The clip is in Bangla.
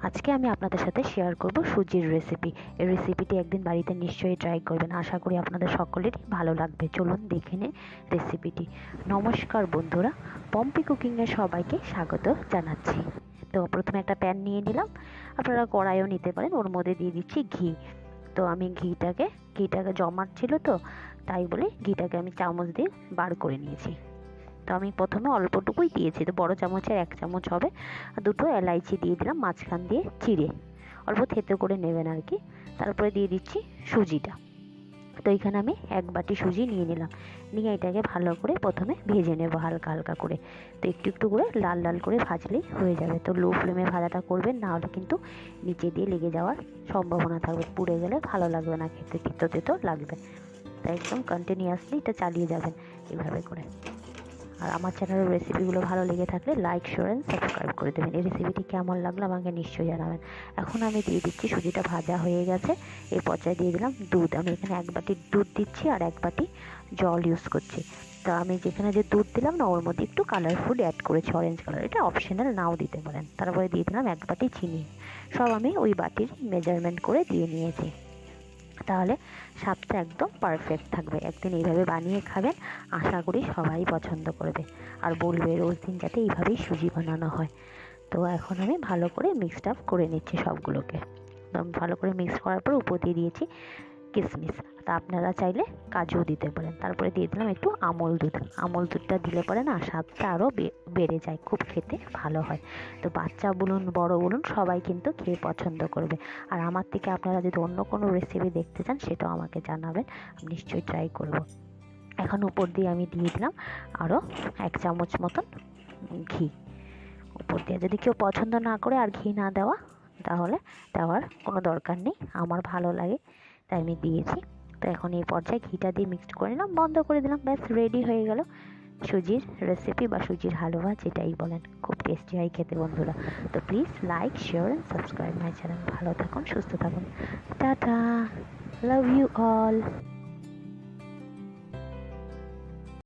আজকে আমি আপনাদের সাথে শেয়ার করব সুজির রেসিপি। এই রেসিপিটি একদিন বাড়িতে নিশ্চয়ই ট্রাই করবেন। আশা করি আপনাদের সকলেরই ভালো লাগবে। চলুন দেখে নিন রেসিপিটি। নমস্কার বন্ধুরা, পম্পি কুকিংয়ে সবাইকে স্বাগত জানাচ্ছি। তো প্রথমে একটা প্যান নিয়ে নিলাম, আপনারা কড়াইও নিতে পারেন। ওর মধ্যে দিয়ে দিচ্ছি ঘি। তো আমি ঘিটাকে জমাট ছিল, তো তাই বলে ঘিটাকে আমি চামচ দিয়ে বার করে নিয়েছি। তো আমি প্রথমে অল্পটুকুই দিয়েছি, তো বড় চামচের 1 চামচ হবে। আর দুটো এলাইচি দিয়ে দিলাম মাঝখান দিয়ে চিড়ে, অল্প থেতো করে নেবেন আর কি। তারপরে দিয়ে দিচ্ছি সুজিটা। তো এখানে আমি 1 বাটি সুজি নিয়ে নিলাম, নিয়ে এটাকে ভালো করে প্রথমে ভেজে নেব হালকা হালকা করে। তো একটু একটু করে লাল লাল করে ভাজলেই হয়ে যাবে। তো লো ফ্লেমে ভাজাটা করবেন, না হলে কিন্তু নিচে দিয়ে লেগে যাওয়ার সম্ভাবনা থাকবে। পুড়ে গেলে ভালো লাগবে না, খেতে তিতো তিতো লাগবে। তাই একদম কন্টিনিউয়াসলি এটা চালিয়ে যাবেন এভাবে করে। আর আমার চ্যানেলের রেসিপিগুলো ভালো লেগে থাকলে লাইক, শেয়ার অ্যান্ড সাবস্ক্রাইব করে দেবেন। এই রেসিপিটি কেমন লাগলো আমাকে নিশ্চয়ই জানাবেন। এখন আমি দিয়ে দিচ্ছি, সুজিটা ভাজা হয়ে গেছে, এই পর্যায়ে দিয়ে দিলাম দুধ। আমি এখানে 1 বাটি দুধ দিচ্ছি আর 1 বাটি জল ইউজ করছি। তো আমি যেখানে যে দুধ দিলাম না, ওর মধ্যে একটু কালার ফুড অ্যাড করেছি, অরেঞ্জ কালার। এটা অপশনাল, নাও দিতে পারেন। তারপরে দিয়ে দিলাম 1 বাটি চিনি। সব আমি ওই বাটির মেজারমেন্ট করে দিয়ে নিয়েছি। তাহলে স্বাদটা একদম পারফেক্ট থাকবে। একদিন এইভাবে বানিয়ে খাবেন, আশা করি সবাই পছন্দ করবে আর বলবে রোজ দিন যাতে এইভাবেই সুজি বানানো হয়। তো এখন আমি ভালো করে মিক্সড আপ করে নিচ্ছি সবগুলোকে। ভালো করে মিক্স করার পর উপর দিয়ে দিয়েছি কিশমিশ। তা আপনারা চাইলে কাজুও দিতে পারেন। তারপরে দিয়ে দিলাম একটু আমল দুধ। আমল দুধটা দিলে পরে না স্বাদটা আরও বেড়ে যায়, খুব খেতে ভালো হয়। তো বাচ্চা বলুন বড় বলুন সবাই কিন্তু খেয়ে পছন্দ করবে। আর আমার থেকে আপনারা যদি অন্য কোনো রেসিপি দেখতে চান সেটাও আমাকে জানাবেন, আমি নিশ্চয়ই ট্রাই করব। এখন উপর দিয়ে আমি দিয়ে দিলাম আরও 1 চামচ মতন ঘি উপর দিয়ে। যদি কেউ পছন্দ না করে আর ঘি না দেওয়া, তাহলে দেওয়ার কোনো দরকার নেই। আমার ভালো লাগে তাই আমি দিয়েছি। তো এখন এই পর্যায়ে ঘিটা দিয়ে মিক্সড করে নিলাম, বন্ধ করে দিলাম। ব্যাস রেডি হয়ে গেল সুজির রেসিপি বা সুজির হালুয়া, যেটাই বলেন। খুব টেস্টি হয় খেতে বন্ধুরা। তো please like, share and subscribe my channel. ভালো থাকুন, সুস্থ থাকুন। Tata, love you all.